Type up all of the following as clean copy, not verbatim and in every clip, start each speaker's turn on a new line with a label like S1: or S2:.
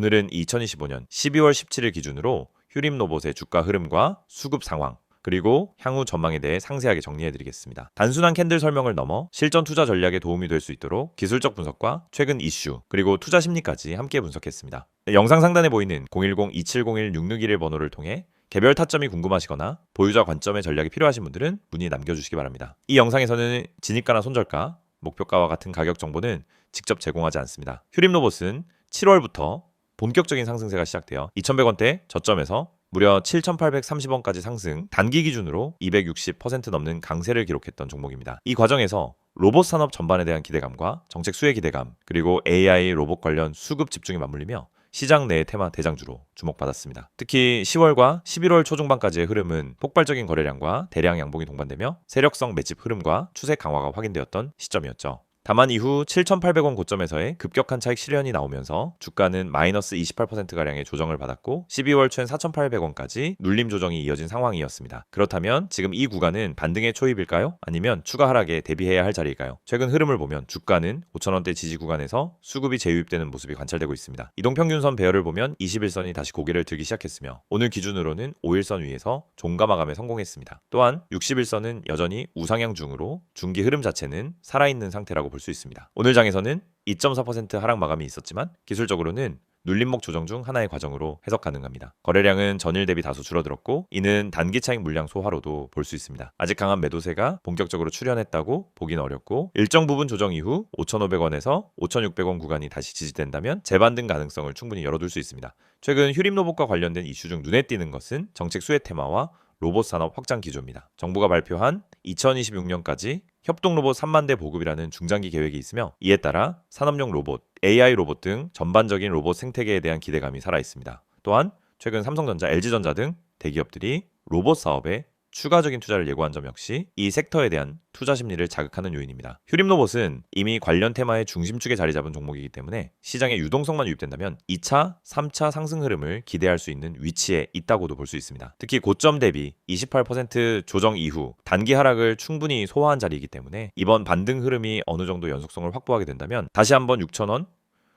S1: 오늘은 2025년 12월 17일 기준으로 휴림로봇의 주가 흐름과 수급 상황, 그리고 향후 전망에 대해 상세하게 정리해드리겠습니다. 단순한 캔들 설명을 넘어 실전 투자 전략에 도움이 될 수 있도록 기술적 분석과 최근 이슈, 그리고 투자 심리까지 함께 분석했습니다. 영상 상단에 보이는 010-2701-6611 번호를 통해 개별 타점이 궁금하시거나 보유자 관점의 전략이 필요하신 분들은 문의 남겨주시기 바랍니다. 이 영상에서는 진입가나 손절가, 목표가와 같은 가격 정보는 직접 제공하지 않습니다. 휴림로봇은 7월부터 본격적인 상승세가 시작되어 2,100원대 저점에서 무려 7,830원까지 상승, 단기 기준으로 260% 넘는 강세를 기록했던 종목입니다. 이 과정에서 로봇 산업 전반에 대한 기대감과 정책 수혜 기대감, 그리고 AI 로봇 관련 수급 집중이 맞물리며 시장 내의 테마 대장주로 주목받았습니다. 특히 10월과 11월 초중반까지의 흐름은 폭발적인 거래량과 대량 양봉이 동반되며 세력성 매집 흐름과 추세 강화가 확인되었던 시점이었죠. 다만 이후 7,800원 고점에서의 급격한 차익 실현이 나오면서 주가는 마이너스 28%가량의 조정을 받았고 12월 초엔 4,800원까지 눌림 조정이 이어진 상황이었습니다. 그렇다면 지금 이 구간은 반등의 초입일까요? 아니면 추가 하락에 대비해야 할 자리일까요? 최근 흐름을 보면 주가는 5,000원대 지지 구간에서 수급이 재유입되는 모습이 관찰되고 있습니다. 이동평균선 배열을 보면 21선이 다시 고개를 들기 시작했으며 오늘 기준으로는 5일선 위에서 종가 마감에 성공했습니다. 또한 61선은 여전히 우상향 중으로 중기 흐름 자체는 살아있는 상태라고 볼 수 있습니다. 오늘 장에서는 2.4% 하락 마감이 있었지만 기술적으로는 눌림목 조정 중 하나의 과정으로 해석 가능합니다. 거래량은 전일 대비 다소 줄어들었고 이는 단기 차익 물량 소화로도 볼 수 있습니다. 아직 강한 매도세가 본격적으로 출현했다고 보기는 어렵고 일정 부분 조정 이후 5,500원에서 5,600원 구간이 다시 지지된다면 재반등 가능성을 충분히 열어둘 수 있습니다. 최근 휴림로봇과 관련된 이슈 중 눈에 띄는 것은 정책 수혜 테마와 로봇 산업 확장 기조입니다. 정부가 발표한 2026년까지 협동로봇 3만 대 보급이라는 중장기 계획이 있으며 이에 따라 산업용 로봇, AI 로봇 등 전반적인 로봇 생태계에 대한 기대감이 살아있습니다. 또한 최근 삼성전자, LG전자 등 대기업들이 로봇 사업에 추가적인 투자를 예고한 점 역시 이 섹터에 대한 투자 심리를 자극하는 요인입니다. 휴림로봇은 이미 관련 테마의 중심축에 자리 잡은 종목이기 때문에 시장의 유동성만 유입된다면 2차, 3차 상승 흐름을 기대할 수 있는 위치에 있다고도 볼 수 있습니다. 특히 고점 대비 28% 조정 이후 단기 하락을 충분히 소화한 자리이기 때문에 이번 반등 흐름이 어느 정도 연속성을 확보하게 된다면 다시 한번 6,000원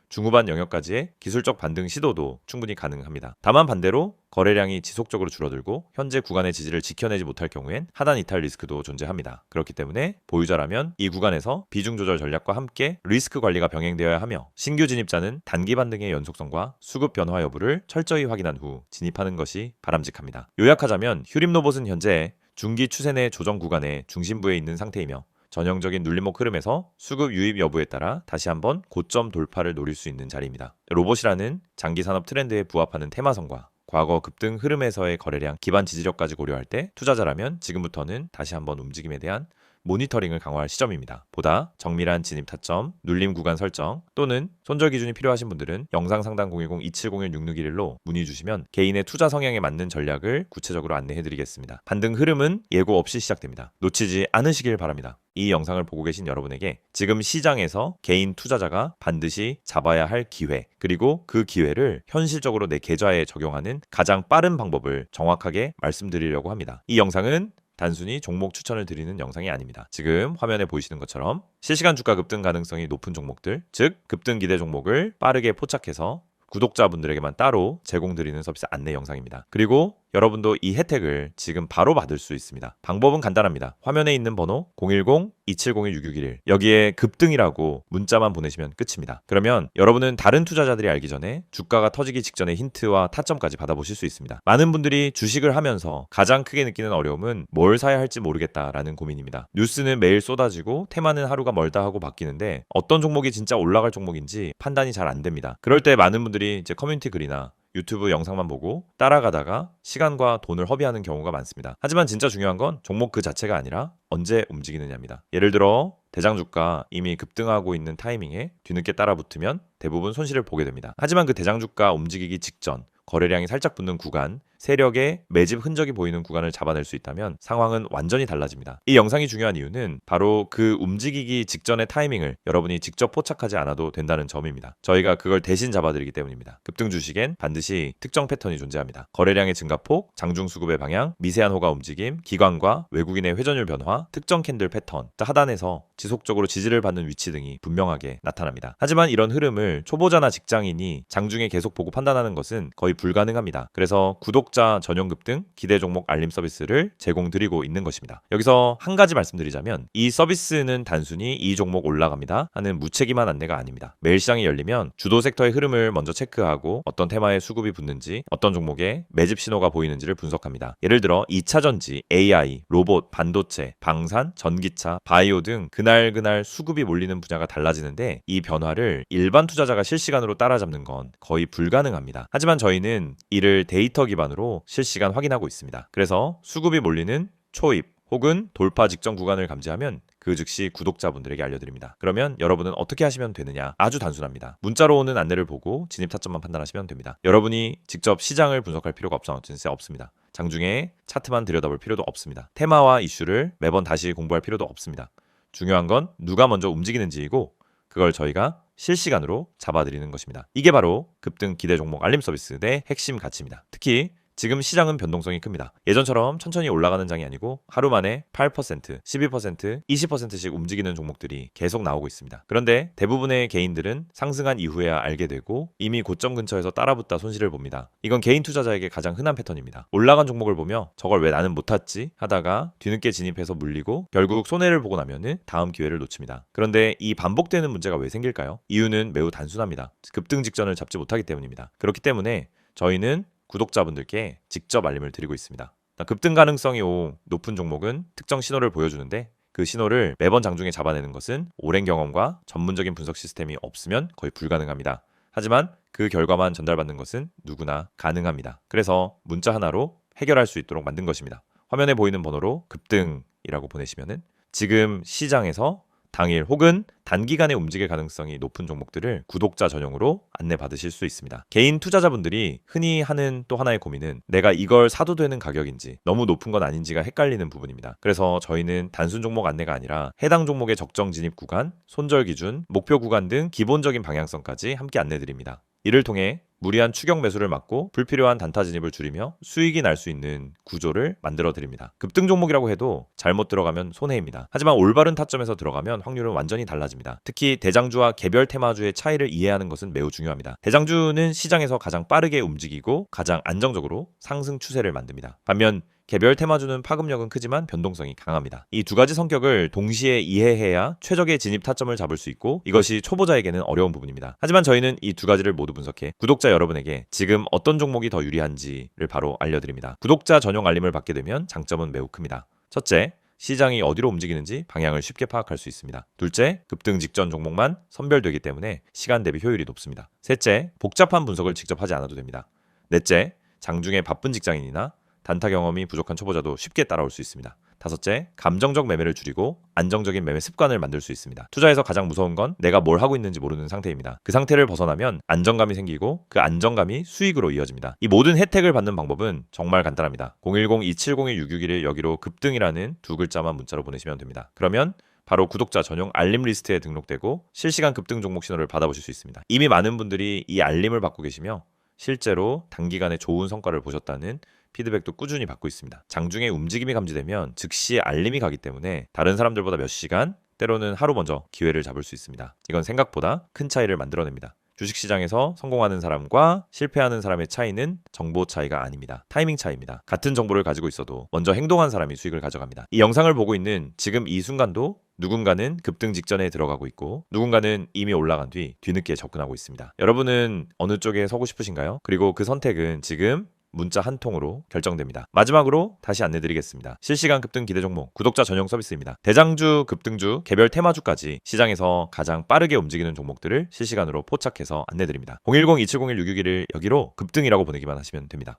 S1: 중후반 영역까지의 기술적 반등 시도도 충분히 가능합니다. 다만 반대로 거래량이 지속적으로 줄어들고 현재 구간의 지지를 지켜내지 못할 경우엔 하단 이탈 리스크도 존재합니다. 그렇기 때문에 보유자라면 이 구간에서 비중 조절 전략과 함께 리스크 관리가 병행되어야 하며 신규 진입자는 단기 반등의 연속성과 수급 변화 여부를 철저히 확인한 후 진입하는 것이 바람직합니다. 요약하자면 휴림로봇은 현재 중기 추세 내 조정 구간의 중심부에 있는 상태이며 전형적인 눌림목 흐름에서 수급 유입 여부에 따라 다시 한번 고점 돌파를 노릴 수 있는 자리입니다. 로봇이라는 장기 산업 트렌드에 부합하는 테마성과 과거 급등 흐름에서의 거래량, 기반 지지력까지 고려할 때 투자자라면 지금부터는 다시 한번 움직임에 대한 모니터링을 강화할 시점입니다. 보다 정밀한 진입 타점, 눌림 구간 설정 또는 손절 기준이 필요하신 분들은 영상 상단 010-2701-6611로 문의 주시면 개인의 투자 성향에 맞는 전략을 구체적으로 안내해드리겠습니다. 반등 흐름은 예고 없이 시작됩니다. 놓치지 않으시길 바랍니다. 이 영상을 보고 계신 여러분에게 지금 시장에서 개인 투자자가 반드시 잡아야 할 기회, 그리고 그 기회를 현실적으로 내 계좌에 적용하는 가장 빠른 방법을 정확하게 말씀드리려고 합니다. 이 영상은 단순히 종목 추천을 드리는 영상이 아닙니다. 지금 화면에 보이시는 것처럼 실시간 주가 급등 가능성이 높은 종목들, 즉 급등 기대 종목을 빠르게 포착해서 구독자분들에게만 따로 제공드리는 서비스 안내 영상입니다. 그리고 여러분도 이 혜택을 지금 바로 받을 수 있습니다. 방법은 간단합니다. 화면에 있는 번호 010-2701-6611 여기에 급등이라고 문자만 보내시면 끝입니다. 그러면 여러분은 다른 투자자들이 알기 전에 주가가 터지기 직전의 힌트와 타점까지 받아보실 수 있습니다. 많은 분들이 주식을 하면서 가장 크게 느끼는 어려움은 뭘 사야 할지 모르겠다라는 고민입니다. 뉴스는 매일 쏟아지고 테마는 하루가 멀다 하고 바뀌는데 어떤 종목이 진짜 올라갈 종목인지 판단이 잘 안 됩니다. 그럴 때 많은 분들이 이제 커뮤니티 글이나 유튜브 영상만 보고 따라가다가 시간과 돈을 허비하는 경우가 많습니다. 하지만 진짜 중요한 건 종목 그 자체가 아니라 언제 움직이느냐입니다. 예를 들어 대장주가 이미 급등하고 있는 타이밍에 뒤늦게 따라붙으면 대부분 손실을 보게 됩니다. 하지만 그 대장주가 움직이기 직전 거래량이 살짝 붙는 구간, 세력의 매집 흔적이 보이는 구간을 잡아낼 수 있다면 상황은 완전히 달라집니다. 이 영상이 중요한 이유는 바로 그 움직이기 직전의 타이밍을 여러분이 직접 포착하지 않아도 된다는 점입니다. 저희가 그걸 대신 잡아드리기 때문입니다. 급등 주식엔 반드시 특정 패턴이 존재합니다. 거래량의 증가폭, 장중 수급의 방향, 미세한 호가 움직임, 기관과 외국인의 회전율 변화, 특정 캔들 패턴, 하단에서 지속적으로 지지를 받는 위치 등이 분명하게 나타납니다. 하지만 이런 흐름을 초보자나 직장인이 장중에 계속 보고 판단하는 것은 거의 불가능합니다. 그래서 구독자 전용 급등 기대 종목 알림 서비스를 제공드리고 있는 것입니다. 여기서 한 가지 말씀드리자면 이 서비스는 단순히 이 종목 올라갑니다 하는 무책임한 안내가 아닙니다. 매일 시장이 열리면 주도 섹터의 흐름을 먼저 체크하고 어떤 테마에 수급이 붙는지, 어떤 종목에 매집 신호가 보이는지를 분석합니다. 예를 들어 2차전지, AI, 로봇, 반도체, 방산, 전기차, 바이오 등 그날 수급이 몰리는 분야가 달라지는데 이 변화를 일반 투자자가 실시간으로 따라잡는 건 거의 불가능합니다. 하지만 저희는 이를 데이터 기반으로 실시간 확인하고 있습니다. 그래서 수급이 몰리는 초입 혹은 돌파 직전 구간을 감지하면 그 즉시 구독자분들에게 알려드립니다. 그러면 여러분은 어떻게 하시면 되느냐? 아주 단순합니다. 문자로 오는 안내를 보고 진입 타점만 판단하시면 됩니다. 여러분이 직접 시장을 분석할 필요가 없습니다. 장중에 차트만 들여다볼 필요도 없습니다. 테마와 이슈를 매번 다시 공부할 필요도 없습니다. 중요한 건 누가 먼저 움직이는지이고 그걸 저희가 실시간으로 잡아드리는 것입니다. 이게 바로 급등 기대 종목 알림 서비스의 핵심 가치입니다. 특히 지금 시장은 변동성이 큽니다. 예전처럼 천천히 올라가는 장이 아니고 하루 만에 8%, 12%, 20%씩 움직이는 종목들이 계속 나오고 있습니다. 그런데 대부분의 개인들은 상승한 이후에야 알게 되고 이미 고점 근처에서 따라붙다 손실을 봅니다. 이건 개인 투자자에게 가장 흔한 패턴입니다. 올라간 종목을 보며 저걸 왜 나는 못 탔지 하다가 뒤늦게 진입해서 물리고 결국 손해를 보고 나면은 다음 기회를 놓칩니다. 그런데 이 반복되는 문제가 왜 생길까요? 이유는 매우 단순합니다. 급등 직전을 잡지 못하기 때문입니다. 그렇기 때문에 저희는 구독자분들께 직접 알림을 드리고 있습니다. 급등 가능성이 높은 종목은 특정 신호를 보여주는데 그 신호를 매번 장중에 잡아내는 것은 오랜 경험과 전문적인 분석 시스템이 없으면 거의 불가능합니다. 하지만 그 결과만 전달받는 것은 누구나 가능합니다. 그래서 문자 하나로 해결할 수 있도록 만든 것입니다. 화면에 보이는 번호로 급등이라고 보내시면은 지금 시장에서 당일 혹은 단기간에 움직일 가능성이 높은 종목들을 구독자 전용으로 안내받으실 수 있습니다. 개인 투자자분들이 흔히 하는 또 하나의 고민은 내가 이걸 사도 되는 가격인지 너무 높은 건 아닌지가 헷갈리는 부분입니다. 그래서 저희는 단순 종목 안내가 아니라 해당 종목의 적정 진입 구간, 손절 기준, 목표 구간 등 기본적인 방향성까지 함께 안내드립니다. 이를 통해 무리한 추격 매수를 막고 불필요한 단타 진입을 줄이며 수익이 날 수 있는 구조를 만들어 드립니다. 급등 종목이라고 해도 잘못 들어가면 손해입니다. 하지만 올바른 타점에서 들어가면 확률은 완전히 달라집니다. 특히 대장주와 개별 테마주의 차이를 이해하는 것은 매우 중요합니다. 대장주는 시장에서 가장 빠르게 움직이고 가장 안정적으로 상승 추세를 만듭니다. 반면 개별 테마주는 파급력은 크지만 변동성이 강합니다. 이 두 가지 성격을 동시에 이해해야 최적의 진입 타점을 잡을 수 있고 이것이 초보자에게는 어려운 부분입니다. 하지만 저희는 이 두 가지를 모두 분석해 구독자 여러분에게 지금 어떤 종목이 더 유리한지를 바로 알려드립니다. 구독자 전용 알림을 받게 되면 장점은 매우 큽니다. 첫째, 시장이 어디로 움직이는지 방향을 쉽게 파악할 수 있습니다. 둘째, 급등 직전 종목만 선별되기 때문에 시간 대비 효율이 높습니다. 셋째, 복잡한 분석을 직접 하지 않아도 됩니다. 넷째, 장중에 바쁜 직장인이나 단타 경험이 부족한 초보자도 쉽게 따라올 수 있습니다. 다섯째, 감정적 매매를 줄이고 안정적인 매매 습관을 만들 수 있습니다. 투자에서 가장 무서운 건 내가 뭘 하고 있는지 모르는 상태입니다. 그 상태를 벗어나면 안정감이 생기고 그 안정감이 수익으로 이어집니다. 이 모든 혜택을 받는 방법은 정말 간단합니다. 010-2701-661을 여기로 급등이라는 두 글자만 문자로 보내시면 됩니다. 그러면 바로 구독자 전용 알림 리스트에 등록되고 실시간 급등 종목 신호를 받아보실 수 있습니다. 이미 많은 분들이 이 알림을 받고 계시며 실제로 단기간에 좋은 성과를 보셨다는 피드백도 꾸준히 받고 있습니다. 장중에 움직임이 감지되면 즉시 알림이 가기 때문에 다른 사람들보다 몇 시간, 때로는 하루 먼저 기회를 잡을 수 있습니다. 이건 생각보다 큰 차이를 만들어냅니다. 주식시장에서 성공하는 사람과 실패하는 사람의 차이는 정보 차이가 아닙니다. 타이밍 차이입니다. 같은 정보를 가지고 있어도 먼저 행동한 사람이 수익을 가져갑니다. 이 영상을 보고 있는 지금 이 순간도 누군가는 급등 직전에 들어가고 있고 누군가는 이미 올라간 뒤 뒤늦게 접근하고 있습니다. 여러분은 어느 쪽에 서고 싶으신가요? 그리고 그 선택은 지금 문자 한 통으로 결정됩니다. 마지막으로 다시 안내드리겠습니다. 실시간 급등 기대 종목 구독자 전용 서비스입니다. 대장주, 급등주, 개별 테마주까지 시장에서 가장 빠르게 움직이는 종목들을 실시간으로 포착해서 안내드립니다. 010-2701-661을 여기로 급등이라고 보내기만 하시면 됩니다.